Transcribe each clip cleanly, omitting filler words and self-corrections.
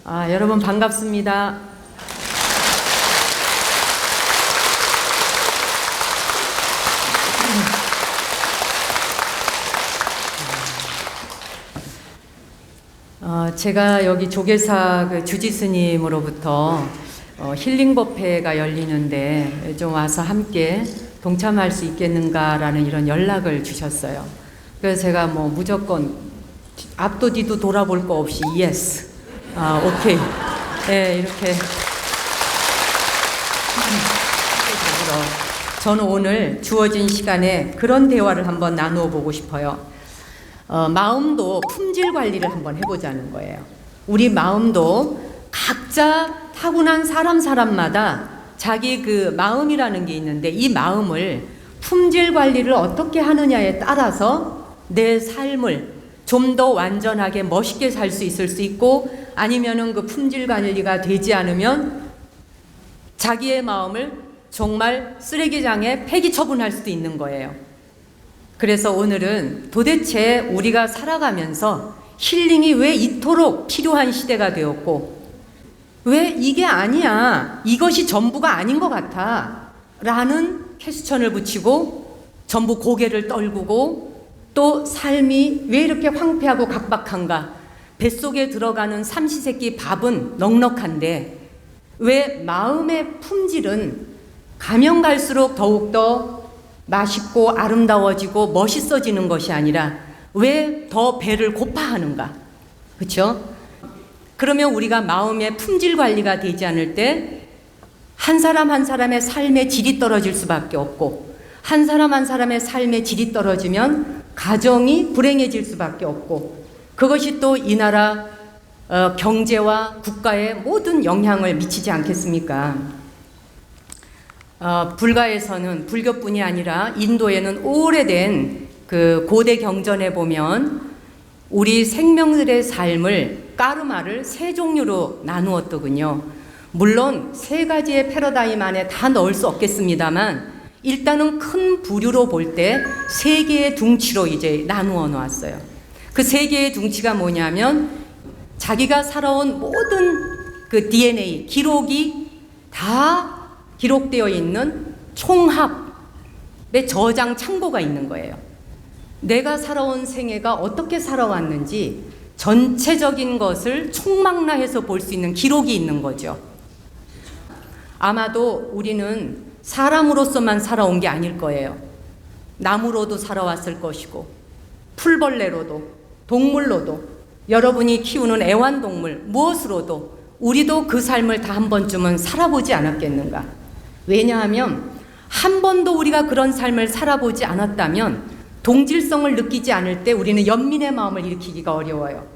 여러분 반갑습니다. 제가 여기 조계사 주지스님으로부터 힐링법회가 열리는데 좀 와서 함께 동참할 수 있겠는가라는 이런 연락을 주셨어요. 그래서 제가 무조건 앞도 뒤도 돌아볼 거 없이 예스, 오케이, 네, 이렇게 저는 오늘 주어진 시간에 그런 대화를 한번 나누어 보고 싶어요. 마음도 품질 관리를 한번 해보자는 거예요. 우리 마음도 각자 타고난 사람마다 자기 그 마음이라는 게 있는데, 이 마음을 품질 관리를 어떻게 하느냐에 따라서 내 삶을 좀 더 완전하게 멋있게 살 수 있을 수 있고, 아니면은 그 품질 관리가 되지 않으면 자기의 마음을 정말 쓰레기장에 폐기 처분할 수도 있는 거예요. 그래서 오늘은 도대체 우리가 살아가면서 힐링이 왜 이토록 필요한 시대가 되었고, 왜 이게 아니야, 이것이 전부가 아닌 것 같아 라는 퀘스천을 붙이고 전부 고개를 떨구고, 또 삶이 왜 이렇게 황폐하고 각박한가, 뱃속에 들어가는 삼시세끼 밥은 넉넉한데 왜 마음의 품질은 가면 갈수록 더욱더 맛있고 아름다워지고 멋있어지는 것이 아니라 왜 더 배를 고파하는가? 그렇죠? 그러면 우리가 마음의 품질 관리가 되지 않을 때 한 사람 한 사람의 삶의 질이 떨어질 수밖에 없고, 한 사람 한 사람의 삶의 질이 떨어지면 가정이 불행해질 수밖에 없고, 그것이 또 이 나라 경제와 국가에 모든 영향을 미치지 않겠습니까? 불가에서는, 불교뿐이 아니라 인도에는 오래된 그 고대 경전에 보면 우리 생명들의 삶을, 까르마를 세 종류로 나누었더군요. 물론 세 가지의 패러다임 안에 다 넣을 수 없겠습니다만, 일단은 큰 부류로 볼 때 세 개의 둥치로 이제 나누어 놓았어요. 그 세 개의 둥치가 뭐냐면, 자기가 살아온 모든 그 DNA 기록이 다 기록되어 있는 총합의 저장 창고가 있는 거예요. 내가 살아온 생애가 어떻게 살아왔는지 전체적인 것을 총망라해서 볼 수 있는 기록이 있는 거죠. 아마도 우리는 사람으로서만 살아온 게 아닐 거예요. 나무로도 살아왔을 것이고, 풀벌레로도, 동물로도, 여러분이 키우는 애완동물 무엇으로도 우리도 그 삶을 다 한 번쯤은 살아보지 않았겠는가? 왜냐하면 한 번도 우리가 그런 삶을 살아보지 않았다면 동질성을 느끼지 않을 때 우리는 연민의 마음을 일으키기가 어려워요.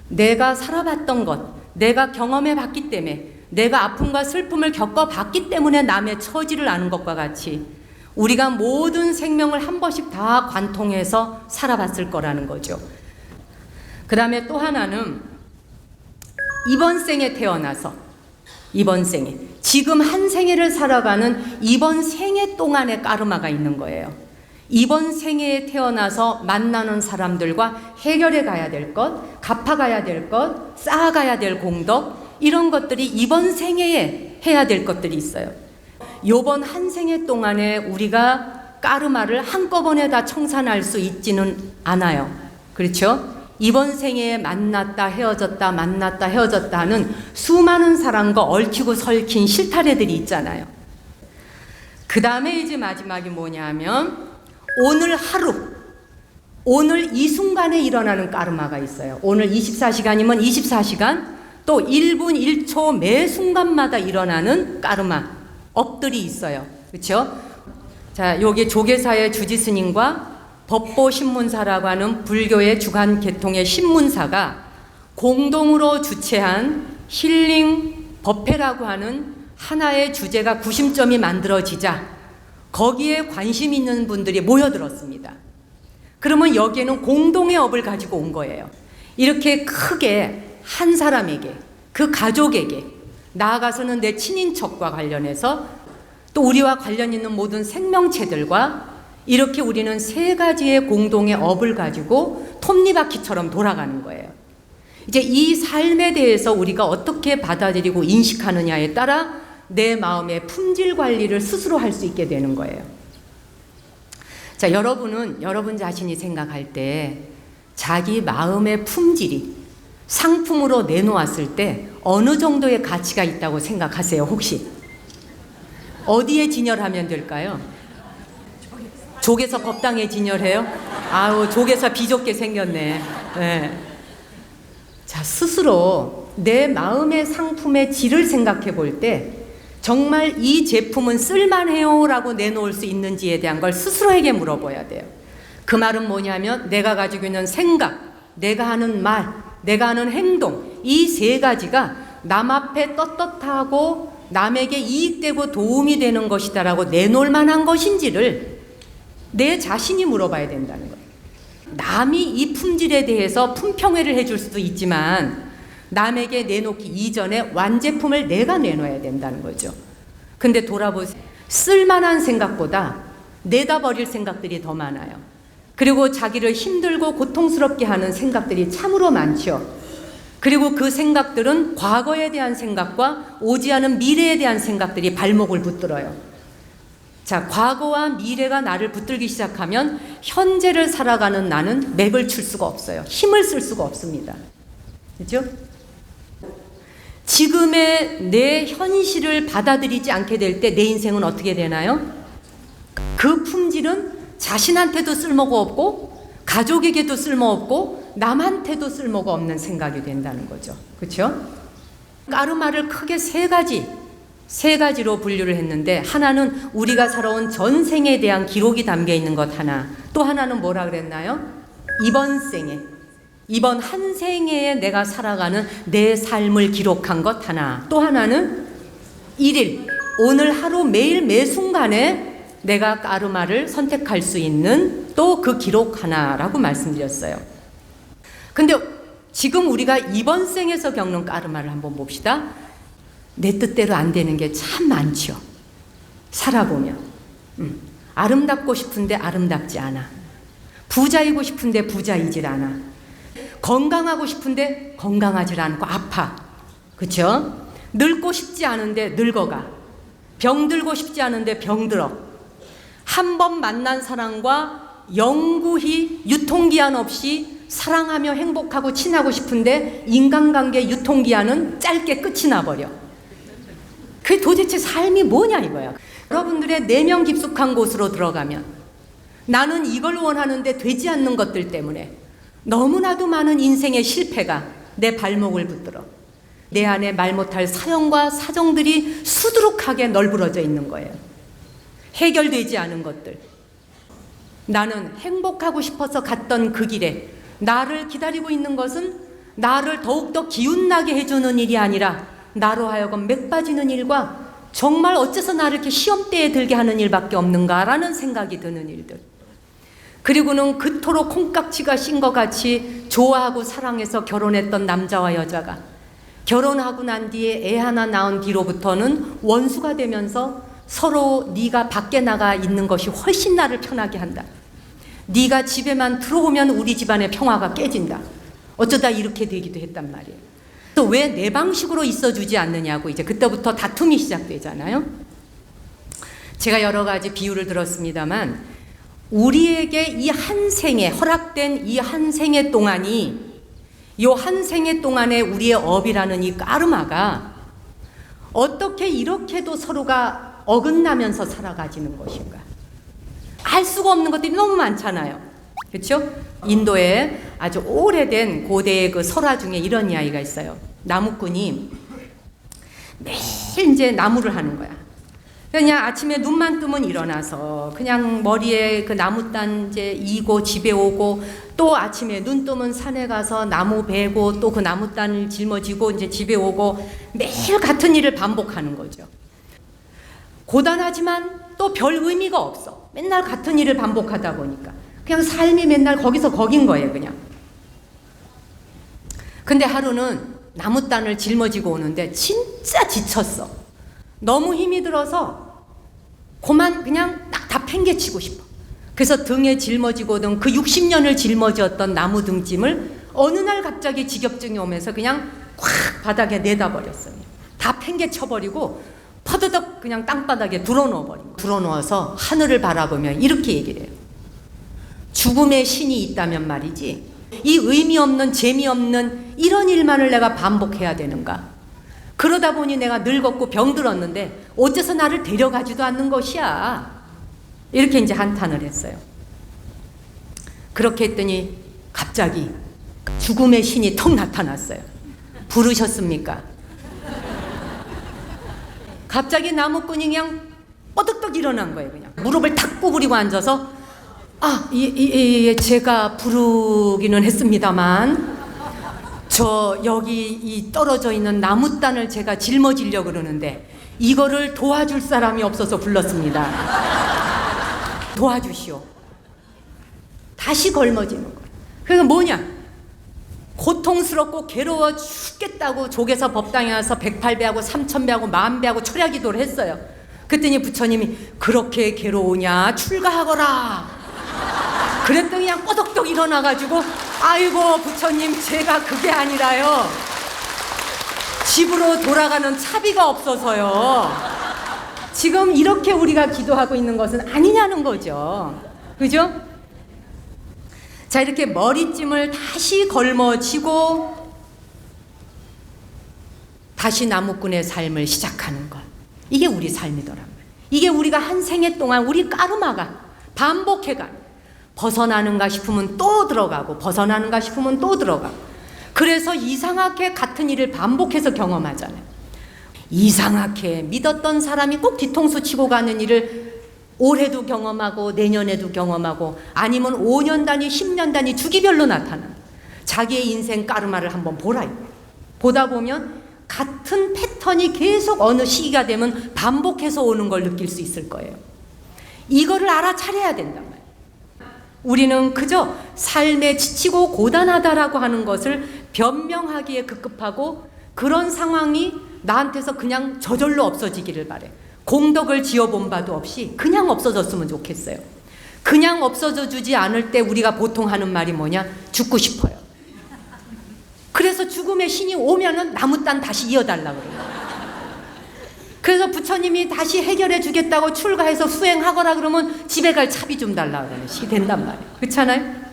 내가 살아봤던 것, 내가 경험해 봤기 때문에, 내가 아픔과 슬픔을 겪어봤기 때문에 남의 처지를 아는 것과 같이 우리가 모든 생명을 한 번씩 다 관통해서 살아봤을 거라는 거죠. 그 다음에 또 하나는 이번 생에 태어나서, 이번 생에, 지금 한 생애를 살아가는 이번 생애 동안의 까르마가 있는 거예요. 이번 생애에 태어나서 만나는 사람들과 해결해 가야 될 것, 갚아가야 될 것, 쌓아가야 될 공덕, 이런 것들이 이번 생애에 해야 될 것들이 있어요. 요번 한 생애 동안에 우리가 까르마를 한꺼번에 다 청산할 수 있지는 않아요. 그렇죠? 이번 생애에 만났다 헤어졌다 만났다 헤어졌다 하는 수많은 사람과 얽히고 설킨 실타래들이 있잖아요. 그 다음에 이제 마지막이 뭐냐면 오늘 하루, 오늘 이 순간에 일어나는 까르마가 있어요. 오늘 24시간이면 24시간, 또 1분 1초 매 순간마다 일어나는 까르마 업들이 있어요. 그렇죠? 자, 여기 조계사의 주지스님과 법보신문사라고 하는 불교의 주간 계통의 신문사가 공동으로 주최한 힐링 법회라고 하는 하나의 주제가 구심점이 만들어지자 거기에 관심 있는 분들이 모여들었습니다. 그러면 여기에는 공동의 업을 가지고 온 거예요. 이렇게 크게 한 사람에게, 그 가족에게, 나아가서는 내 친인척과 관련해서, 또 우리와 관련 있는 모든 생명체들과 이렇게 우리는 세 가지의 공동의 업을 가지고 톱니바퀴처럼 돌아가는 거예요. 이제 이 삶에 대해서 우리가 어떻게 받아들이고 인식하느냐에 따라 내 마음의 품질 관리를 스스로 할 수 있게 되는 거예요. 자, 여러분은 여러분 자신이 생각할 때 자기 마음의 품질이 상품으로 내놓았을 때 어느 정도의 가치가 있다고 생각하세요, 혹시? 어디에 진열하면 될까요? 족에서 법당에 진열해요? 아우, 족에서 비좁게 생겼네. 네. 자, 스스로 내 마음의 상품의 질을 생각해 볼 때 정말 이 제품은 쓸만해요 라고 내놓을 수 있는지에 대한 걸 스스로에게 물어봐야 돼요. 그 말은 뭐냐면 내가 가지고 있는 생각, 내가 하는 말, 내가 하는 행동, 이 세 가지가 남 앞에 떳떳하고 남에게 이익되고 도움이 되는 것이다라고 내놓을 만한 것인지를 내 자신이 물어봐야 된다는 거예요. 남이 이 품질에 대해서 품평회를 해줄 수도 있지만 남에게 내놓기 이전에 완제품을 내가 내놔야 된다는 거죠. 근데 돌아보세요. 쓸만한 생각보다 내다 버릴 생각들이 더 많아요. 그리고 자기를 힘들고 고통스럽게 하는 생각들이 참으로 많죠. 그리고 그 생각들은 과거에 대한 생각과 오지 않은 미래에 대한 생각들이 발목을 붙들어요. 자, 과거와 미래가 나를 붙들기 시작하면 현재를 살아가는 나는 맥을 출 수가 없어요. 힘을 쓸 수가 없습니다. 그렇죠? 지금의 내 현실을 받아들이지 않게 될 때 내 인생은 어떻게 되나요? 그 품질은 자신한테도 쓸모가 없고 가족에게도 쓸모없고 남한테도 쓸모가 없는 생각이 된다는 거죠. 그렇죠? 까르마를 크게 세 가지로 분류를 했는데, 하나는 우리가 살아온 전생에 대한 기록이 담겨 있는 것 하나, 또 하나는 뭐라 그랬나요? 이번 한 생애에 내가 살아가는 내 삶을 기록한 것 하나, 또 하나는 일일, 오늘 하루 매일 매 순간에 내가 까르마를 선택할 수 있는 또 그 기록 하나라고 말씀드렸어요. 근데 지금 우리가 이번 생에서 겪는 까르마를 한번 봅시다. 내 뜻대로 안 되는 게 참 많죠. 살아보면 아름답고 싶은데 아름답지 않아. 부자이고 싶은데 부자이질 않아. 건강하고 싶은데 건강하질 않고 아파. 그렇죠? 늙고 싶지 않은데 늙어가. 병들고 싶지 않은데 병들어. 한 번 만난 사람과 영구히 유통기한 없이 사랑하며 행복하고 친하고 싶은데 인간관계 유통기한은 짧게 끝이 나버려. 그게 도대체 삶이 뭐냐 이거야. 여러분들의 내면 깊숙한 곳으로 들어가면 나는 이걸 원하는데 되지 않는 것들 때문에 너무나도 많은 인생의 실패가 내 발목을 붙들어 내 안에 말 못할 사연과 사정들이 수두룩하게 널브러져 있는 거예요. 해결되지 않은 것들. 나는 행복하고 싶어서 갔던 그 길에 나를 기다리고 있는 것은 나를 더욱더 기운나게 해주는 일이 아니라 나로 하여금 맥 빠지는 일과 정말 어째서 나를 이렇게 시험대에 들게 하는 일밖에 없는가라는 생각이 드는 일들. 그리고는 그토록 콩깍지가 씌인 것 같이 좋아하고 사랑해서 결혼했던 남자와 여자가 결혼하고 난 뒤에 애 하나 낳은 뒤로부터는 원수가 되면서 서로 네가 밖에 나가 있는 것이 훨씬 나를 편하게 한다. 네가 집에만 들어오면 우리 집안의 평화가 깨진다. 어쩌다 이렇게 되기도 했단 말이에요. 또 왜 내 방식으로 있어주지 않느냐고 이제 그때부터 다툼이 시작되잖아요. 제가 여러 가지 비유를 들었습니다만 우리에게 이 한 생에 허락된 이 한 생애 동안이 이 한 생애 동안에 우리의 업이라는 이 까르마가 어떻게 이렇게도 서로가 어긋나면서 살아가지는 것인가. 알 수가 없는 것들이 너무 많잖아요. 그렇죠? 인도에 아주 오래된 고대의 그 설화 중에 이런 이야기가 있어요. 나무꾼이 매일 이제 나무를 하는 거야. 그냥 아침에 눈만 뜨면 일어나서 그냥 머리에 그 나무단 이제 이고 집에 오고 또 아침에 눈 뜨면 산에 가서 나무 베고 또 그 나무단을 짊어지고 이제 집에 오고 매일 같은 일을 반복하는 거죠. 고단하지만 또 별 의미가 없어. 맨날 같은 일을 반복하다 보니까 그냥 삶이 맨날 거기서 거긴 거예요, 그냥. 근데 하루는 나무단을 짊어지고 오는데 진짜 지쳤어. 너무 힘이 들어서 그냥 딱 다 팽개치고 싶어. 그래서 등에 짊어지고 오던 그 60년을 짊어졌던 나무 등짐을 어느 날 갑자기 직업증이 오면서 그냥 콱 바닥에 내다 버렸어요. 다 팽개쳐버리고 퍼드덕 그냥 땅바닥에 드러넣어버린 거예요. 드러넣어서 하늘을 바라보며 이렇게 얘기를 해요. 죽음의 신이 있다면 말이지, 이 의미 없는 재미없는 이런 일만을 내가 반복해야 되는가? 그러다 보니 내가 늙었고 병들었는데 어째서 나를 데려가지도 않는 것이야. 이렇게 이제 한탄을 했어요. 그렇게 했더니 갑자기 죽음의 신이 턱 나타났어요. 부르셨습니까? 갑자기 나무꾼이 그냥 뻐득떡 일어난 거예요. 그냥 무릎을 탁 구부리고 앉아서 제가 부르기는 했습니다만 저 여기 이 떨어져 있는 나무단을 제가 짊어지려고 그러는데 이거를 도와줄 사람이 없어서 불렀습니다. 도와주시오. 다시 걸머지는 거예요. 그러니까 뭐냐? 고통스럽고 괴로워 죽겠다고 족에서 법당에 와서 108배하고 3000배하고 10,000배하고 철야기도를 했어요. 그랬더니 부처님이 그렇게 괴로우냐 출가하거라. 그랬더니 그냥 뻐덕떡 일어나가지고 아이고 부처님 제가 그게 아니라요. 집으로 돌아가는 차비가 없어서요. 지금 이렇게 우리가 기도하고 있는 것은 아니냐는 거죠. 그죠? 자, 이렇게 머리찜을 다시 걸머쥐고 다시 나무꾼의 삶을 시작하는 것. 이게 우리 삶이더란 말이에요. 이게 우리가 한 생애 동안 우리 까르마가 반복해가 벗어나는가 싶으면 또 들어가고 벗어나는가 싶으면 또 들어가고 그래서 이상하게 같은 일을 반복해서 경험하잖아요. 이상하게 믿었던 사람이 꼭 뒤통수 치고 가는 일을 올해도 경험하고 내년에도 경험하고 아니면 5년 단위 10년 단위 주기별로 나타나는 자기의 인생 까르마를 한번 보라. 보다 보면 같은 패턴이 계속 어느 시기가 되면 반복해서 오는 걸 느낄 수 있을 거예요. 이거를 알아차려야 된단 말이에요. 우리는 그저 삶에 지치고 고단하다라고 하는 것을 변명하기에 급급하고 그런 상황이 나한테서 그냥 저절로 없어지기를 바래. 공덕을 지어본 바도 없이 그냥 없어졌으면 좋겠어요. 그냥 없어져 주지 않을 때 우리가 보통 하는 말이 뭐냐? 죽고 싶어요. 그래서 죽음의 신이 오면은 나무단 다시 이어달라고 그래요. 그래서 부처님이 다시 해결해 주겠다고 출가해서 수행하거라 그러면 집에 갈 차비 좀 달라고 그러는 식이 된단 말이에요. 그렇잖아요?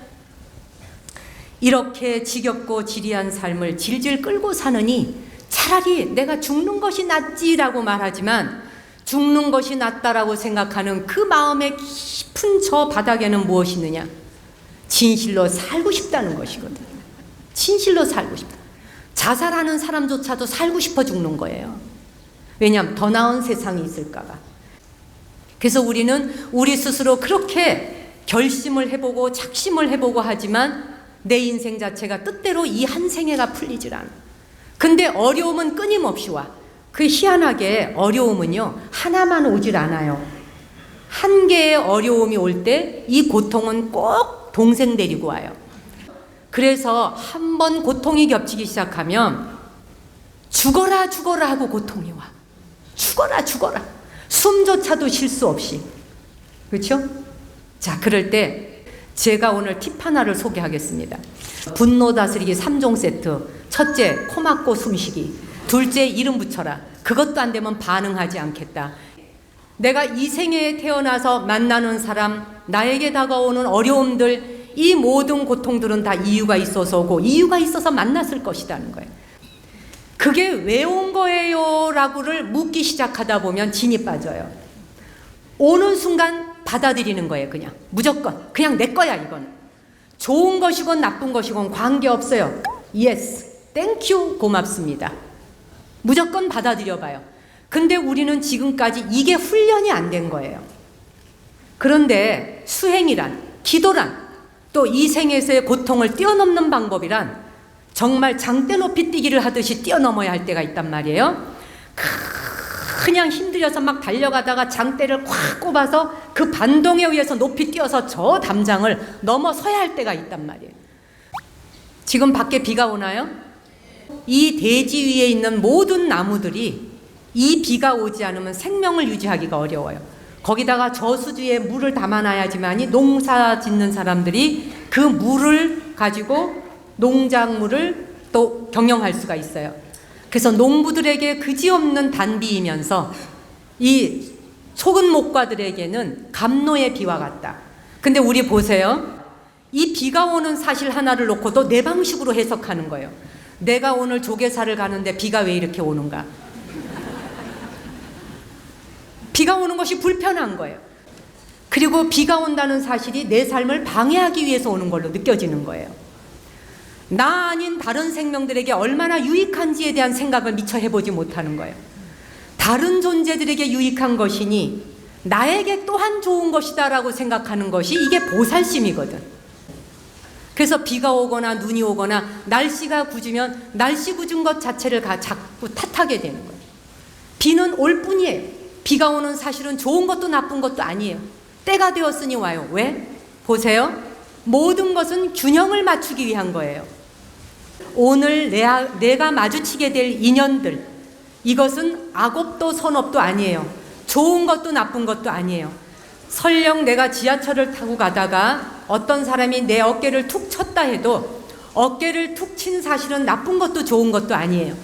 이렇게 지겹고 지리한 삶을 질질 끌고 사느니 차라리 내가 죽는 것이 낫지라고 말하지만 죽는 것이 낫다라고 생각하는 그 마음의 깊은 저 바닥에는 무엇이 있느냐? 진실로 살고 싶다는 것이거든요. 진실로 살고 싶다. 자살하는 사람조차도 살고 싶어 죽는 거예요. 왜냐하면 더 나은 세상이 있을까 봐. 그래서 우리는 우리 스스로 그렇게 결심을 해보고 작심을 해보고 하지만 내 인생 자체가 뜻대로 이 한 생애가 풀리질 않아. 근데 어려움은 끊임없이 와. 그 희한하게 어려움은요 하나만 오질 않아요. 한 개의 어려움이 올 때 이 고통은 꼭 동생 데리고 와요. 그래서 한 번 고통이 겹치기 시작하면 죽어라 죽어라 하고 고통이 와. 죽어라 죽어라. 숨조차도 쉴 수 없이. 그렇죠? 자, 그럴 때 제가 오늘 팁 하나를 소개하겠습니다. 분노 다스리기 3종 세트. 첫째, 코 막고 숨쉬기. 둘째, 이름 붙여라. 그것도 안 되면 반응하지 않겠다. 내가 이 생애에 태어나서 만나는 사람, 나에게 다가오는 어려움들, 이 모든 고통들은 다 이유가 있어서 오고 이유가 있어서 만났을 것이라는 거예요. 그게 왜 온 거예요? 라고를 묻기 시작하다 보면 진이 빠져요. 오는 순간 받아들이는 거예요. 그냥 무조건 그냥 내 거야. 이건 좋은 것이건 나쁜 것이건 관계없어요. Yes, thank you, 고맙습니다. 무조건 받아들여 봐요. 근데 우리는 지금까지 이게 훈련이 안 된 거예요. 그런데 수행이란, 기도란, 또 이 생에서의 고통을 뛰어넘는 방법이란 정말 장대 높이 뛰기를 하듯이 뛰어넘어야 할 때가 있단 말이에요. 그냥 힘들어서 막 달려가다가 장대를 콱 꼽아서 그 반동에 의해서 높이 뛰어서 저 담장을 넘어서야 할 때가 있단 말이에요. 지금 밖에 비가 오나요? 이 대지 위에 있는 모든 나무들이 이 비가 오지 않으면 생명을 유지하기가 어려워요. 거기다가 저수지에 물을 담아놔야지만이 농사 짓는 사람들이 그 물을 가지고 농작물을 또 경영할 수가 있어요. 그래서 농부들에게 그지없는 단비이면서 이 속은 목과들에게는 감노의 비와 같다. 근데 우리 보세요. 이 비가 오는 사실 하나를 놓고도 내 방식으로 해석하는 거예요. 내가 오늘 조개사를 가는데 비가 왜 이렇게 오는가? 비가 오는 것이 불편한 거예요. 그리고 비가 온다는 사실이 내 삶을 방해하기 위해서 오는 걸로 느껴지는 거예요. 나 아닌 다른 생명들에게 얼마나 유익한지에 대한 생각을 미처 해보지 못하는 거예요. 다른 존재들에게 유익한 것이니 나에게 또한 좋은 것이다라고 생각하는 것이 이게 보살심이거든. 그래서 비가 오거나 눈이 오거나 날씨가 굳으면 날씨 굳은 것 자체를 자꾸 탓하게 되는 거예요. 비는 올 뿐이에요. 비가 오는 사실은 좋은 것도 나쁜 것도 아니에요. 때가 되었으니 와요. 왜? 보세요. 모든 것은 균형을 맞추기 위한 거예요. 오늘 내가 마주치게 될 인연들, 이것은 악업도 선업도 아니에요. 좋은 것도 나쁜 것도 아니에요. 설령 내가 지하철을 타고 가다가 어떤 사람이 내 어깨를 툭 쳤다 해도 어깨를 툭 친 사실은 나쁜 것도 좋은 것도 아니에요.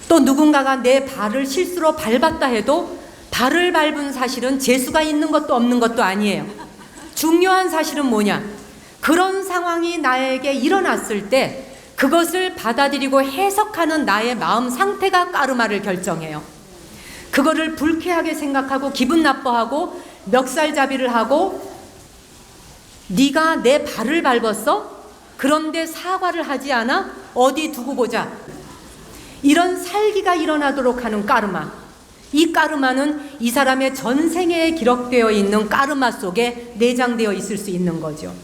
또 누군가가 내 발을 실수로 밟았다 해도 발을 밟은 사실은 재수가 있는 것도 없는 것도 아니에요. 중요한 사실은 뭐냐? 그런 상황이 나에게 일어났을 때 그것을 받아들이고 해석하는 나의 마음 상태가 까르마를 결정해요. 그거를 불쾌하게 생각하고 기분 나빠하고 멱살잡이를 하고 네가 내 발을 밟았어? 그런데 사과를 하지 않아? 어디 두고 보자. 이런 살기가 일어나도록 하는 까르마. 이 까르마는 이 사람의 전생에 기록되어 있는 까르마 속에 내장되어 있을 수 있는 거죠.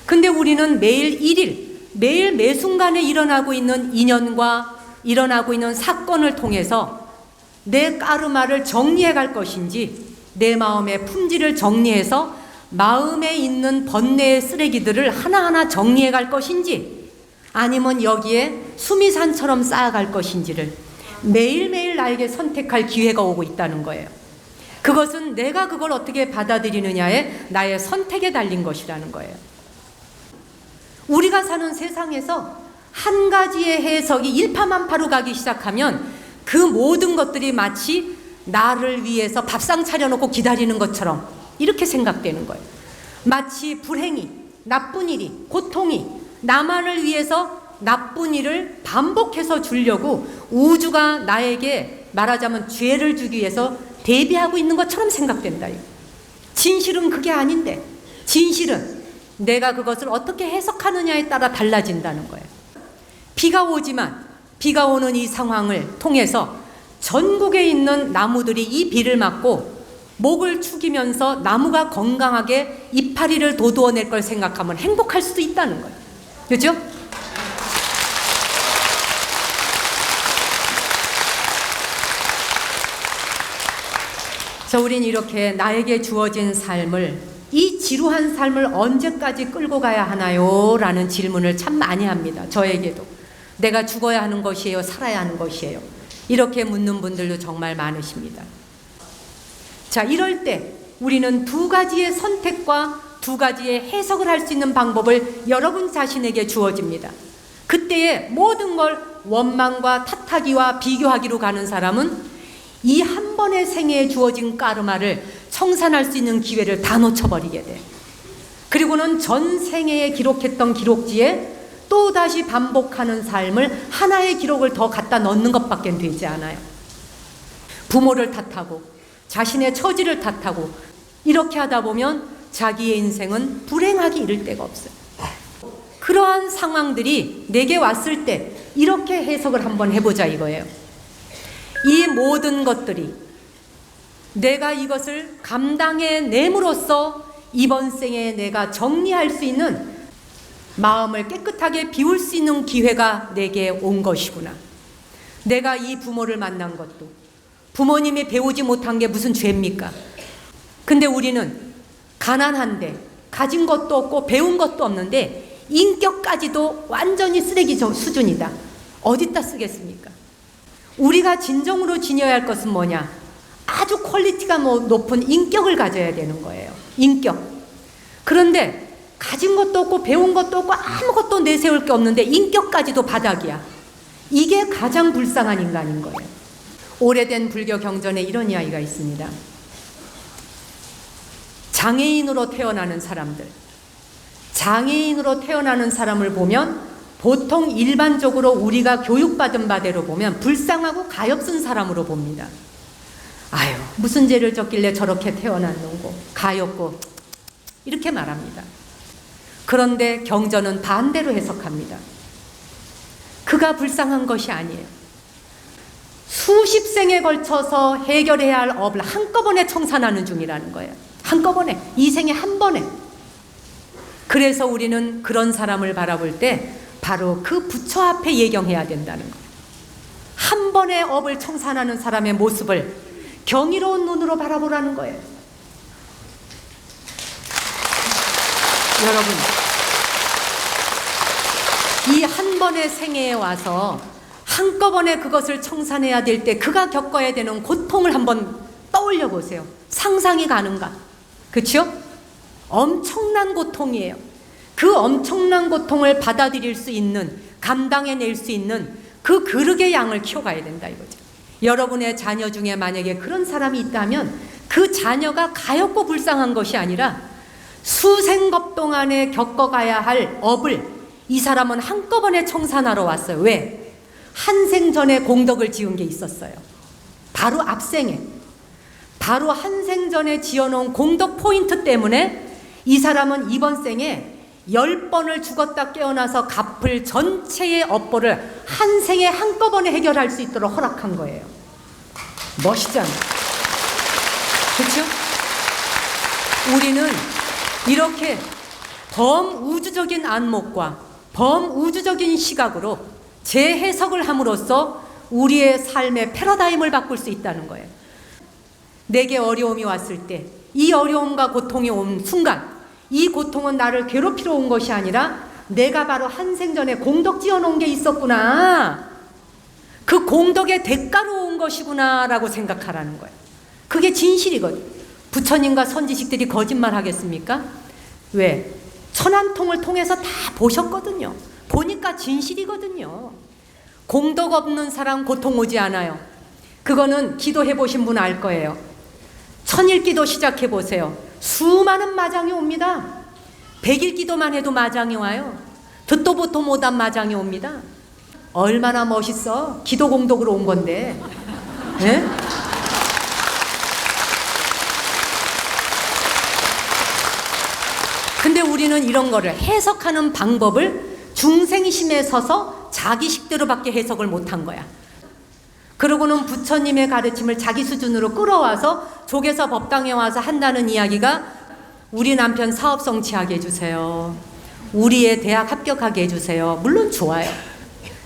근데 우리는 매일 일일, 매일 매순간에 일어나고 있는 인연과 일어나고 있는 사건을 통해서 내 까르마를 정리해 갈 것인지, 내 마음의 품질을 정리해서 마음에 있는 번뇌의 쓰레기들을 하나하나 정리해 갈 것인지, 아니면 여기에 수미산처럼 쌓아갈 것인지를 매일매일 나에게 선택할 기회가 오고 있다는 거예요. 그것은 내가 그걸 어떻게 받아들이느냐에 나의 선택에 달린 것이라는 거예요. 우리가 사는 세상에서 한 가지의 해석이 일파만파로 가기 시작하면 그 모든 것들이 마치 나를 위해서 밥상 차려놓고 기다리는 것처럼 이렇게 생각되는 거예요. 마치 불행이, 나쁜 일이, 고통이 나만을 위해서 나쁜 일을 반복해서 주려고 우주가 나에게 말하자면 죄를 주기 위해서 대비하고 있는 것처럼 생각된다. 진실은 그게 아닌데, 진실은 내가 그것을 어떻게 해석하느냐에 따라 달라진다는 거예요. 비가 오지만 비가 오는 이 상황을 통해서 전국에 있는 나무들이 이 비를 맞고 목을 축이면서 나무가 건강하게 이파리를 돋워낼 걸 생각하면 행복할 수도 있다는 거예요. 그렇죠? 우린 이렇게 나에게 주어진 삶을, 이 지루한 삶을 언제까지 끌고 가야 하나요? 라는 질문을 참 많이 합니다. 저에게도. 내가 죽어야 하는 것이에요? 살아야 하는 것이에요? 이렇게 묻는 분들도 정말 많으십니다. 자, 이럴 때 우리는 두 가지의 선택과 두 가지의 해석을 할 수 있는 방법을 여러분 자신에게 주어집니다. 그때에 모든 걸 원망과 탓하기와 비교하기로 가는 사람은 이 한 번의 생애에 주어진 까르마를 청산할 수 있는 기회를 다 놓쳐버리게 돼. 그리고는 전 생애에 기록했던 기록지에 또다시 반복하는 삶을 하나의 기록을 더 갖다 넣는 것밖에 되지 않아요. 부모를 탓하고 자신의 처지를 탓하고 이렇게 하다 보면 자기의 인생은 불행하기 이를 데가 없어요. 그러한 상황들이 내게 왔을 때 이렇게 해석을 한번 해보자 이거예요. 이 모든 것들이 내가 이것을 감당해냄으로써 이번 생에 내가 정리할 수 있는, 마음을 깨끗하게 비울 수 있는 기회가 내게 온 것이구나. 내가 이 부모를 만난 것도 부모님이 배우지 못한 게 무슨 죄입니까? 근데 우리는 가난한데 가진 것도 없고 배운 것도 없는데 인격까지도 완전히 쓰레기 수준이다. 어디다 쓰겠습니까? 우리가 진정으로 지녀야 할 것은 뭐냐? 아주 퀄리티가 높은 인격을 가져야 되는 거예요. 인격. 그런데 가진 것도 없고 배운 것도 없고 아무것도 내세울 게 없는데 인격까지도 바닥이야. 이게 가장 불쌍한 인간인 거예요. 오래된 불교 경전에 이런 이야기가 있습니다. 장애인으로 태어나는 사람들, 장애인으로 태어나는 사람을 보면 보통 일반적으로 우리가 교육받은 바대로 보면 불쌍하고 가엾은 사람으로 봅니다. 아유, 무슨 죄를 졌길래 저렇게 태어났는고, 가엾고, 이렇게 말합니다. 그런데 경전은 반대로 해석합니다. 그가 불쌍한 것이 아니에요. 수십 생에 걸쳐서 해결해야 할 업을 한꺼번에 청산하는 중이라는 거예요. 한꺼번에, 이 생에 한 번에. 그래서 우리는 그런 사람을 바라볼 때 바로 그 부처 앞에 예경해야 된다는 거예요. 한 번에 업을 청산하는 사람의 모습을 경이로운 눈으로 바라보라는 거예요. 여러분, 이 한 번의 생애에 와서 한꺼번에 그것을 청산해야 될 때 그가 겪어야 되는 고통을 한번 떠올려 보세요. 상상이 가는가? 그렇죠? 엄청난 고통이에요. 그 엄청난 고통을 받아들일 수 있는, 감당해낼 수 있는 그 그릇의 양을 키워가야 된다 이거죠. 여러분의 자녀 중에 만약에 그런 사람이 있다면 그 자녀가 가엾고 불쌍한 것이 아니라 수생급 동안에 겪어가야 할 업을 이 사람은 한꺼번에 청산하러 왔어요. 왜? 한 생 전에 공덕을 지은 게 있었어요. 바로 앞생에, 바로 한 생 전에 지어놓은 공덕 포인트 때문에 이 사람은 이번 생에 10번을 죽었다 깨어나서 갚을 전체의 업보를 한 생에 한꺼번에 해결할 수 있도록 허락한 거예요. 멋있잖아요. 그렇죠? 우리는 이렇게 범우주적인 안목과 범우주적인 시각으로 재해석을 함으로써 우리의 삶의 패러다임을 바꿀 수 있다는 거예요. 내게 어려움이 왔을 때 이 어려움과 고통이 온 순간 이 고통은 나를 괴롭히러 온 것이 아니라 내가 바로 한 생 전에 공덕 지어놓은 게 있었구나. 그 공덕의 대가로 온 것이구나 라고 생각하라는 거예요. 그게 진실이거든. 부처님과 선지식들이 거짓말 하겠습니까? 왜? 천안통을 통해서 다 보셨거든요. 보니까 진실이거든요. 공덕 없는 사람 고통 오지 않아요. 그거는 기도해 보신 분 알 거예요. 천일기도 시작해 보세요. 수많은 마장이 옵니다. 100일 기도만 해도 마장이 와요. 듣도 보도 못한 마장이 옵니다. 얼마나 멋있어. 기도 공덕으로 온 건데. 네? 근데 우리는 이런 거를 해석하는 방법을 중생심에 서서 자기식대로밖에 해석을 못한 거야. 그러고는 부처님의 가르침을 자기 수준으로 끌어와서 조계사 법당에 와서 한다는 이야기가 우리 남편 사업 성취하게 해주세요. 우리 애 대학 합격하게 해주세요. 물론 좋아요.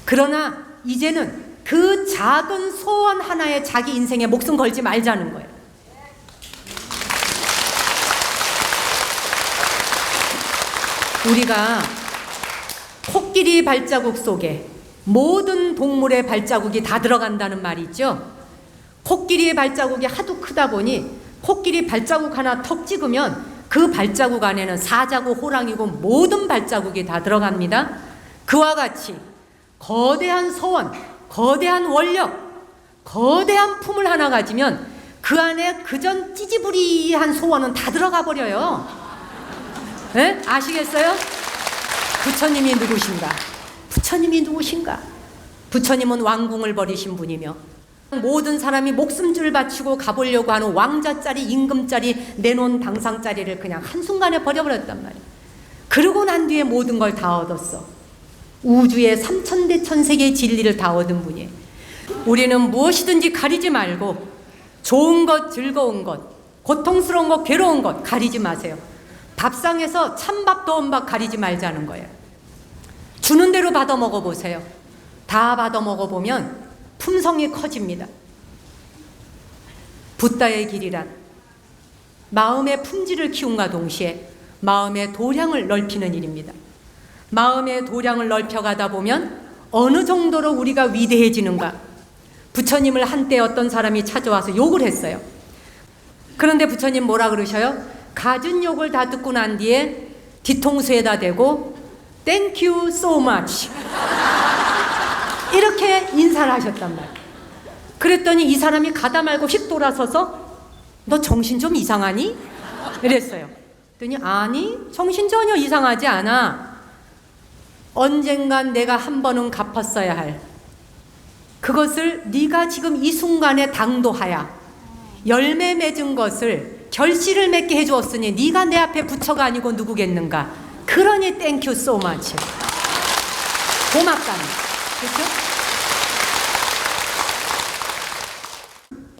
그러나 이제는 그 작은 소원 하나에 자기 인생에 목숨 걸지 말자는 거예요. 우리가 코끼리 발자국 속에 모든 동물의 발자국이 다 들어간다는 말이 있죠. 코끼리의 발자국이 하도 크다 보니 코끼리 발자국 하나 턱 찍으면 그 발자국 안에는 사자고 호랑이고 모든 발자국이 다 들어갑니다. 그와 같이 거대한 소원, 거대한 원력, 거대한 품을 하나 가지면 그 안에 그전 찌지부리한 소원은 다 들어가 버려요. 네? 아시겠어요? 부처님이 누구신가? 부처님이 누구신가? 부처님은 왕궁을 버리신 분이며 모든 사람이 목숨줄 바치고 가보려고 하는 왕자짜리 임금짜리 내놓은 당상짜리를 그냥 한순간에 버려버렸단 말이에요. 그러고 난 뒤에 모든 걸 다 얻었어. 우주의 삼천대천세계의 진리를 다 얻은 분이에요. 우리는 무엇이든지 가리지 말고 좋은 것, 즐거운 것, 고통스러운 것, 괴로운 것 가리지 마세요. 밥상에서 찬밥 더운 밥 가리지 말자는 거예요. 주는 대로 받아 먹어보세요. 다 받아 먹어보면 품성이 커집니다. 붓다의 길이란 마음의 품질을 키움과 동시에 마음의 도량을 넓히는 일입니다. 마음의 도량을 넓혀가다 보면 어느 정도로 우리가 위대해지는가. 부처님을 한때 어떤 사람이 찾아와서 욕을 했어요. 그런데 부처님 뭐라 그러셔요? 갖은 욕을 다 듣고 난 뒤에 뒤통수에다 대고 Thank you so much 이렇게 인사를 하셨단 말이에요. 그랬더니 이 사람이 가다 말고 휙 돌아서서 너 정신 좀 이상하니? 이랬어요. 그랬더니 아니 정신 전혀 이상하지 않아. 언젠간 내가 한 번은 갚았어야 할 그것을 네가 지금 이 순간에 당도하야 열매 맺은 것을 결실을 맺게 해주었으니 네가 내 앞에 부처가 아니고 누구겠는가. 그러니 땡큐 so much. 고맙다니. 그렇죠?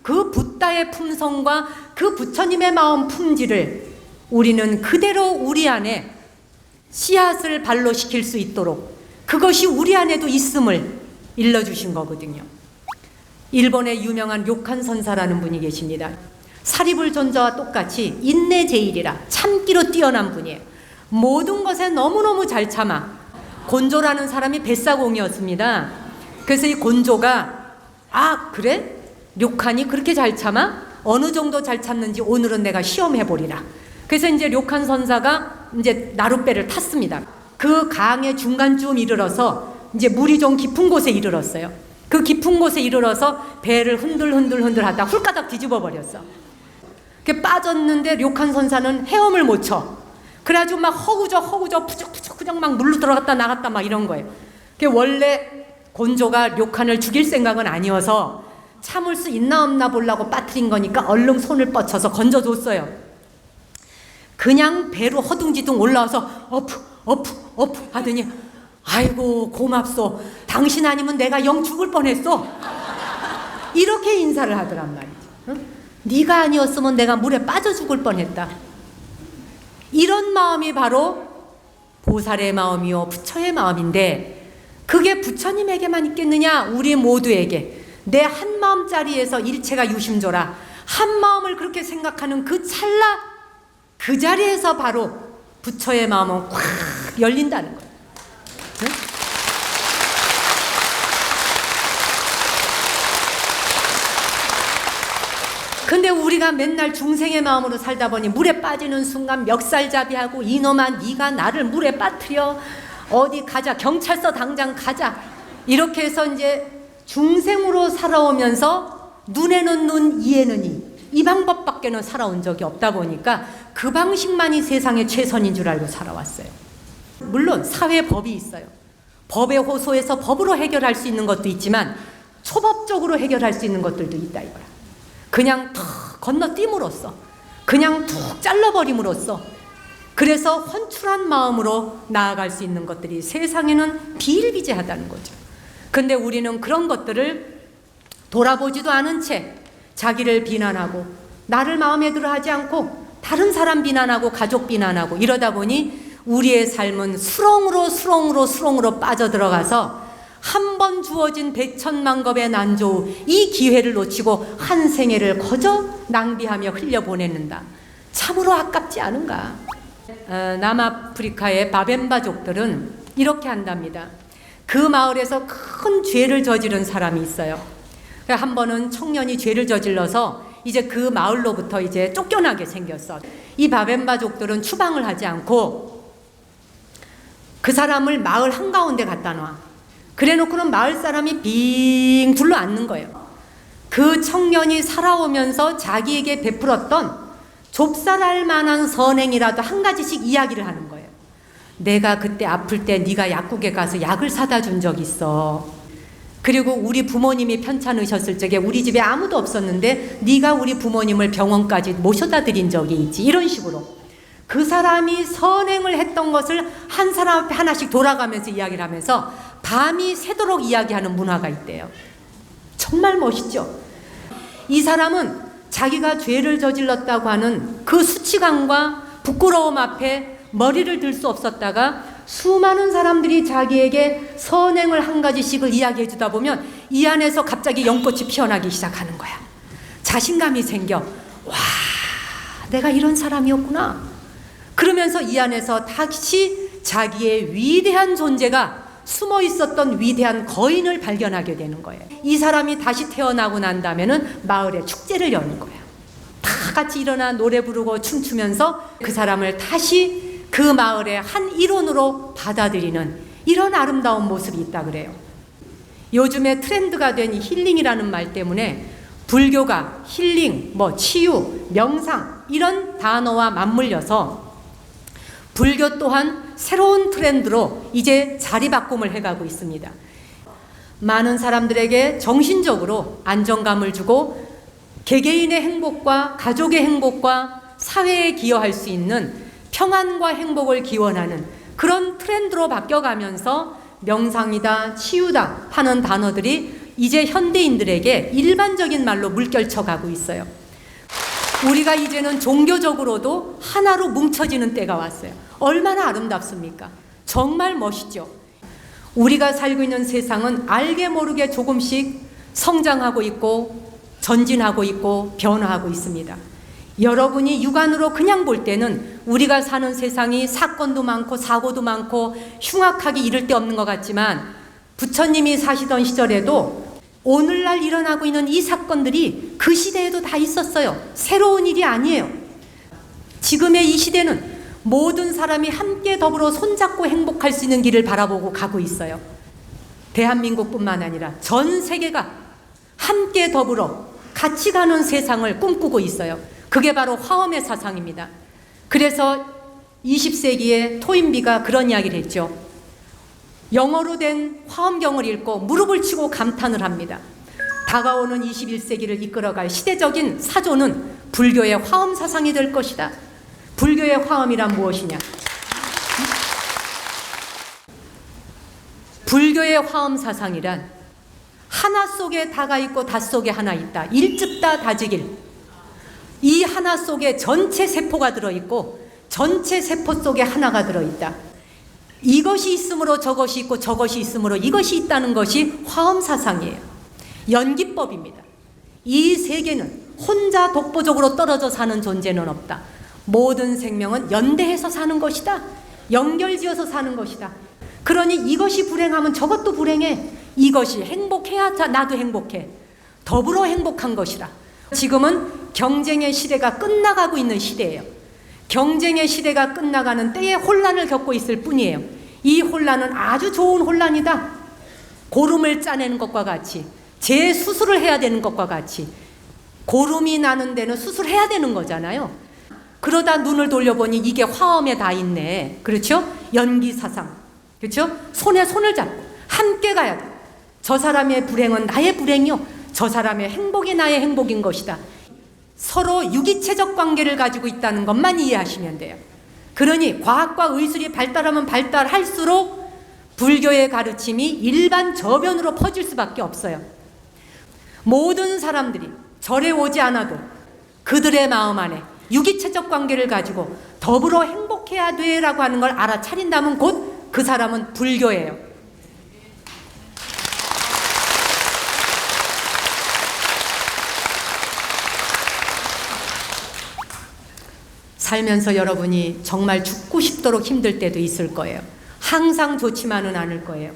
그 붓다의 품성과 그 부처님의 마음 품질을 우리는 그대로 우리 안에 씨앗을 발로시킬 수 있도록 그것이 우리 안에도 있음을 일러주신 거거든요. 일본의 유명한 료칸 선사라는 분이 계십니다. 사리불 존자와 똑같이 인내제일이라 참기로 뛰어난 분이에요. 모든 것에 너무너무 잘 참아. 곤조라는 사람이 뱃사공이었습니다. 그래서 이 곤조가 아 그래? 료칸이 그렇게 잘 참아? 어느 정도 잘 참는지 오늘은 내가 시험해보리라. 그래서 이제 료칸 선사가 이제 나룻배를 탔습니다. 그 강의 중간쯤 이르러서 이제 물이 좀 깊은 곳에 이르렀어요. 그 깊은 곳에 이르러서 배를 흔들흔들 하다 훌까닥 뒤집어 버렸어. 그 빠졌는데 료칸 선사는 헤엄을 못 쳐. 그래가지고 막 허구적 푸적푸적 그냥 막 물로 들어갔다 나갔다 막 이런 거예요. 그 원래 곤조가 료칸을 죽일 생각은 아니어서 참을 수 있나 없나 보려고 빠뜨린 거니까 얼른 손을 뻗쳐서 건져줬어요. 그냥 배로 허둥지둥 올라와서 어프 하더니 아이고 고맙소. 당신 아니면 내가 영 죽을 뻔했어. 이렇게 인사를 하더란 말이지. 응? 네가 아니었으면 내가 물에 빠져 죽을 뻔했다. 이런 마음이 바로 보살의 마음이요 부처의 마음인데 그게 부처님에게만 있겠느냐? 우리 모두에게 내 한 마음짜리에서 일체가 유심조라 한 마음을 그렇게 생각하는 그 찰나 그 자리에서 바로 부처의 마음은 꽉 열린다는 거예요. 네? 근데 우리가 맨날 중생의 마음으로 살다 보니 물에 빠지는 순간 멱살잡이하고 이놈아 네가 나를 물에 빠뜨려 어디 가자 경찰서 당장 가자 이렇게 해서 이제 중생으로 살아오면서 눈에는 눈 이에는 이 방법밖에는 살아온 적이 없다 보니까 그 방식만이 세상의 최선인 줄 알고 살아왔어요. 물론 사회법이 있어요. 법에 호소해서 법으로 해결할 수 있는 것도 있지만 초법적으로 해결할 수 있는 것들도 있다 이거야. 그냥 턱 건너뛰므로써 그냥 툭 잘라버림으로써 그래서 헌출한 마음으로 나아갈 수 있는 것들이 세상에는 비일비재하다는 거죠. 근데 우리는 그런 것들을 돌아보지도 않은 채 자기를 비난하고 나를 마음에 들어 하지 않고 다른 사람 비난하고 가족 비난하고 이러다 보니 우리의 삶은 수렁으로 빠져들어가서 한 번 주어진 백천만겁의 난조 이 기회를 놓치고 한 생애를 거저 낭비하며 흘려보내는다. 참으로 아깝지 않은가. 남아프리카의 바벤바족들은 이렇게 한답니다. 그 마을에서 큰 죄를 저지른 사람이 있어요. 한 번은 청년이 죄를 저질러서 이제 그 마을로부터 이제 쫓겨나게 생겼어. 이 바벤바족들은 추방을 하지 않고 그 사람을 마을 한가운데 갖다 놔. 그래 놓고는 마을 사람이 빙 둘러 앉는 거예요. 그 청년이 살아오면서 자기에게 베풀었던 좁쌀할 만한 선행이라도 한 가지씩 이야기를 하는 거예요. 내가 그때 아플 때 네가 약국에 가서 약을 사다 준 적 있어. 그리고 우리 부모님이 편찮으셨을 적에 우리 집에 아무도 없었는데 네가 우리 부모님을 병원까지 모셔다 드린 적이 있지. 이런 식으로 그 사람이 선행을 했던 것을 한 사람 앞에 하나씩 돌아가면서 이야기를 하면서 밤이 새도록 이야기하는 문화가 있대요. 정말 멋있죠. 이 사람은 자기가 죄를 저질렀다고 하는 그 수치감과 부끄러움 앞에 머리를 들 수 없었다가 수많은 사람들이 자기에게 선행을 한 가지씩을 이야기해 주다 보면 이 안에서 갑자기 연꽃이 피어나기 시작하는 거야. 자신감이 생겨. 와, 내가 이런 사람이었구나. 그러면서 이 안에서 다시 자기의 위대한 존재가 숨어 있었던 위대한 거인을 발견하게 되는 거예요. 이 사람이 다시 태어나고 난 다음에는 마을에 축제를 여는 거예요. 다 같이 일어나 노래 부르고 춤추면서 그 사람을 다시 그 그 마을의 한 일원으로 받아들이는 이런 아름다운 모습이 있다 그래요. 요즘에 트렌드가 된 이 힐링이라는 말 때문에 불교가 힐링, 치유, 명상 이런 단어와 맞물려서 불교 또한 새로운 트렌드로 이제 자리바꿈을 해가고 있습니다. 많은 사람들에게 정신적으로 안정감을 주고 개개인의 행복과 가족의 행복과 사회에 기여할 수 있는 평안과 행복을 기원하는 그런 트렌드로 바뀌어가면서 명상이다, 치유다 하는 단어들이 이제 현대인들에게 일반적인 말로 물결쳐 가고 있어요. 우리가 이제는 종교적으로도 하나로 뭉쳐지는 때가 왔어요. 얼마나 아름답습니까? 정말 멋있죠. 우리가 살고 있는 세상은 알게 모르게 조금씩 성장하고 있고 전진하고 있고 변화하고 있습니다. 여러분이 육안으로 그냥 볼 때는 우리가 사는 세상이 사건도 많고 사고도 많고 흉악하기 이를 데 없는 것 같지만 부처님이 사시던 시절에도 오늘날 일어나고 있는 이 사건들이 그 시대에도 다 있었어요. 새로운 일이 아니에요. 지금의 이 시대는 모든 사람이 함께 더불어 손잡고 행복할 수 있는 길을 바라보고 가고 있어요. 대한민국뿐만 아니라 전 세계가 함께 더불어 같이 가는 세상을 꿈꾸고 있어요. 그게 바로 화엄의 사상입니다. 그래서 20세기에 토인비가 그런 이야기를 했죠. 영어로 된 화엄경을 읽고 무릎을 치고 감탄을 합니다. 다가오는 21세기를 이끌어갈 시대적인 사조는 불교의 화엄 사상이 될 것이다. 불교의 화엄이란 무엇이냐? 불교의 화엄 사상이란 하나 속에 다가 있고 다 속에 하나 있다. 일즉다 다즉일. 이 하나 속에 전체 세포가 들어있고 전체 세포 속에 하나가 들어있다. 이것이 있으므로 저것이 있고 저것이 있으므로 이것이 있다는 것이 화엄 사상이에요. 연기법입니다. 이 세계는 혼자 독보적으로 떨어져 사는 존재는 없다. 모든 생명은 연대해서 사는 것이다. 연결지어서 사는 것이다. 그러니 이것이 불행하면 저것도 불행해. 이것이 행복해야 나도 행복해. 더불어 행복한 것이라. 지금은 경쟁의 시대가 끝나가고 있는 시대예요. 경쟁의 시대가 끝나가는 때에 혼란을 겪고 있을 뿐이에요. 이 혼란은 아주 좋은 혼란이다. 고름을 짜내는 것과 같이, 재수술을 해야 되는 것과 같이, 고름이 나는 데는 수술해야 되는 거잖아요. 그러다 눈을 돌려보니 이게 화엄에 다 있네. 그렇죠? 연기사상. 그렇죠? 손에 손을 잡고 함께 가야 돼. 저 사람의 불행은 나의 불행이요, 저 사람의 행복이 나의 행복인 것이다. 서로 유기체적 관계를 가지고 있다는 것만 이해하시면 돼요. 그러니 과학과 의술이 발달하면 발달할수록 불교의 가르침이 일반 저변으로 퍼질 수밖에 없어요. 모든 사람들이 절에 오지 않아도 그들의 마음 안에 유기체적 관계를 가지고 더불어 행복해야 돼라고 하는 걸 알아차린다면 곧 그 사람은 불교예요. 살면서 여러분이 정말 죽고 싶도록 힘들 때도 있을 거예요. 항상 좋지만은 않을 거예요.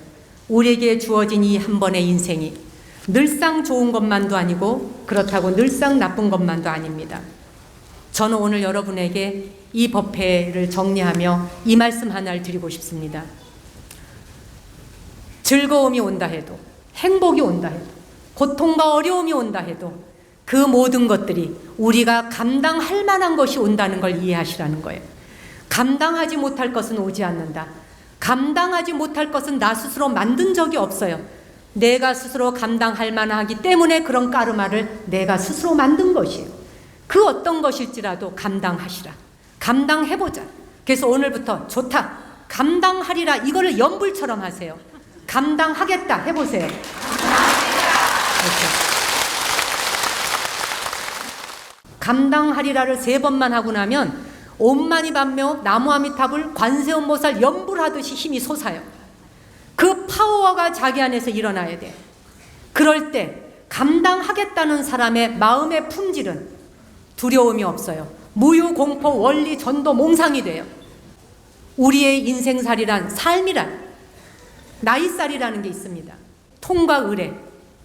우리에게 주어진 이 한 번의 인생이 늘상 좋은 것만도 아니고 그렇다고 늘상 나쁜 것만도 아닙니다. 저는 오늘 여러분에게 이 법회를 정리하며 이 말씀 하나를 드리고 싶습니다. 즐거움이 온다 해도, 행복이 온다 해도, 고통과 어려움이 온다 해도 그 모든 것들이 우리가 감당할 만한 것이 온다는 걸 이해하시라는 거예요. 감당하지 못할 것은 오지 않는다. 감당하지 못할 것은 나 스스로 만든 적이 없어요. 내가 스스로 감당할 만하기 때문에 그런 까르마를 내가 스스로 만든 것이에요. 그 어떤 것일지라도 감당하시라. 감당해보자. 그래서 오늘부터 좋다, 감당하리라, 이거를 연불처럼 하세요. 감당하겠다 해보세요. 이렇게. 감당하리라를 3번만 하고 나면 옴마니 밤며 나무아미타불 관세음보살 연불하듯이 힘이 솟아요. 그 파워가 자기 안에서 일어나야 돼. 그럴 때 감당하겠다는 사람의 마음의 품질은 두려움이 없어요. 무유, 공포, 원리, 전도, 몽상이 돼요. 우리의 인생살이란, 삶이란 나이살이라는 게 있습니다. 통과 의례.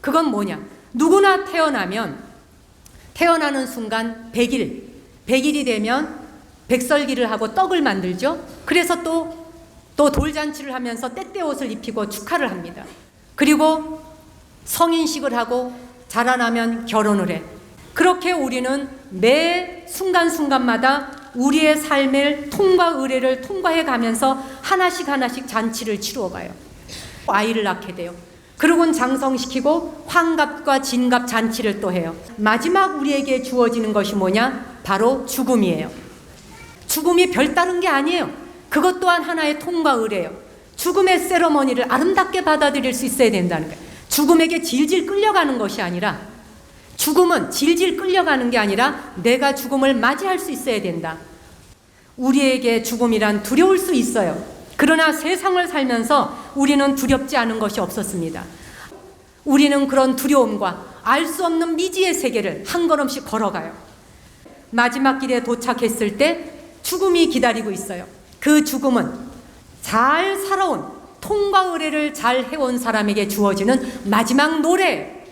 그건 뭐냐? 누구나 태어나면 태어나는 순간 100일이 되면 백설기를 하고 떡을 만들죠. 그래서 또 돌잔치를 하면서 때때 옷을 입히고 축하를 합니다. 그리고 성인식을 하고 자라나면 결혼을 해. 그렇게 우리는 매 순간순간마다 우리의 삶의 통과 의례를 통과해 가면서 하나씩 하나씩 잔치를 치루어 가요. 아이를 낳게 돼요. 그러고는 장성시키고 환갑과 진갑 잔치를 또 해요. 마지막 우리에게 주어지는 것이 뭐냐? 바로 죽음이에요. 죽음이 별다른 게 아니에요. 그것 또한 하나의 통과 의례예요. 죽음의 세러머니를 아름답게 받아들일 수 있어야 된다는 거예요. 죽음에게 질질 끌려가는 것이 아니라, 죽음은 질질 끌려가는 게 아니라 내가 죽음을 맞이할 수 있어야 된다. 우리에게 죽음이란 두려울 수 있어요. 그러나 세상을 살면서 우리는 두렵지 않은 것이 없었습니다. 우리는 그런 두려움과 알 수 없는 미지의 세계를 한 걸음씩 걸어가요. 마지막 길에 도착했을 때 죽음이 기다리고 있어요. 그 죽음은 잘 살아온, 통과 의례를 잘 해온 사람에게 주어지는 마지막 노래,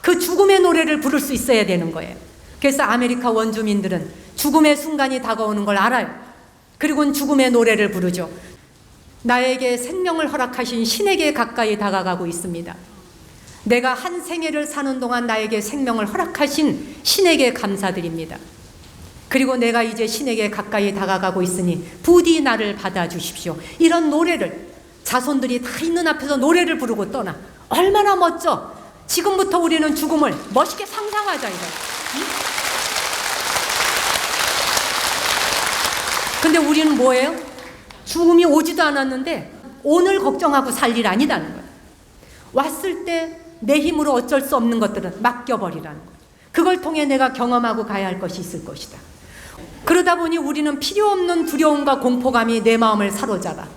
그 죽음의 노래를 부를 수 있어야 되는 거예요. 그래서 아메리카 원주민들은 죽음의 순간이 다가오는 걸 알아요. 그리고는 죽음의 노래를 부르죠. 나에게 생명을 허락하신 신에게 가까이 다가가고 있습니다. 내가 한 생애를 사는 동안 나에게 생명을 허락하신 신에게 감사드립니다. 그리고 내가 이제 신에게 가까이 다가가고 있으니 부디 나를 받아주십시오. 이런 노래를 자손들이 다 있는 앞에서 노래를 부르고 떠나. 얼마나 멋져. 지금부터 우리는 죽음을 멋있게 상상하자 이거야. 근데 우리는 뭐예요? 죽음이 오지도 않았는데 오늘 걱정하고 살 일 아니다는 거예요. 왔을 때 내 힘으로 어쩔 수 없는 것들은 맡겨버리라는 거예요. 그걸 통해 내가 경험하고 가야 할 것이 있을 것이다. 그러다 보니 우리는 필요 없는 두려움과 공포감이 내 마음을 사로잡아.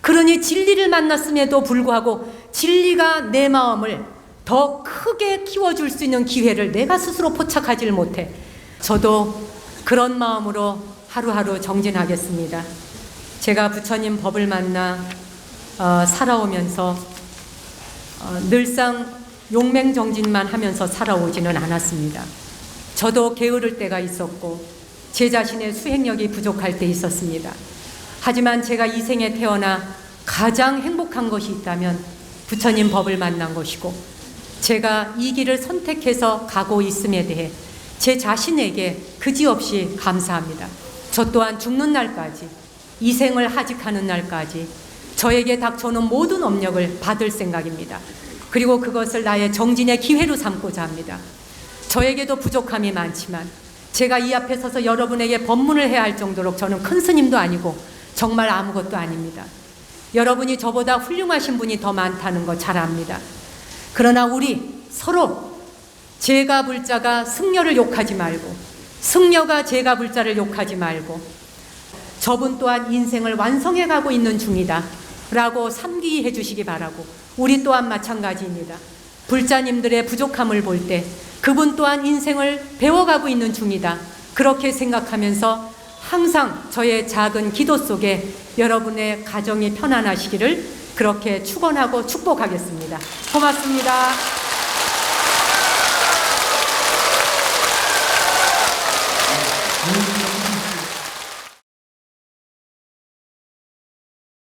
그러니 진리를 만났음에도 불구하고 진리가 내 마음을 더 크게 키워줄 수 있는 기회를 내가 스스로 포착하지 못해. 저도 그런 마음으로 하루하루 정진하겠습니다. 제가 부처님 법을 만나 살아오면서 늘상 용맹정진만 하면서 살아오지는 않았습니다. 저도 게으를 때가 있었고 제 자신의 수행력이 부족할 때 있었습니다. 하지만 제가 이 생에 태어나 가장 행복한 것이 있다면 부처님 법을 만난 것이고, 제가 이 길을 선택해서 가고 있음에 대해 제 자신에게 그지없이 감사합니다. 저 또한 죽는 날까지, 이 생을 하직하는 날까지 저에게 닥쳐오는 모든 업력을 받을 생각입니다. 그리고 그것을 나의 정진의 기회로 삼고자 합니다. 저에게도 부족함이 많지만 제가 이 앞에 서서 여러분에게 법문을 해야 할 정도로 저는 큰 스님도 아니고 정말 아무것도 아닙니다. 여러분이 저보다 훌륭하신 분이 더 많다는 거 잘 압니다. 그러나 우리 서로 제가 불자가 승려를 욕하지 말고, 승려가 제가 불자를 욕하지 말고, 저분 또한 인생을 완성해 가고 있는 중이다 라고 삼기해 주시기 바라고, 우리 또한 마찬가지입니다. 불자님들의 부족함을 볼 때 그분 또한 인생을 배워가고 있는 중이다, 그렇게 생각하면서 항상 저의 작은 기도 속에 여러분의 가정이 편안하시기를 그렇게 축원하고 축복하겠습니다. 고맙습니다.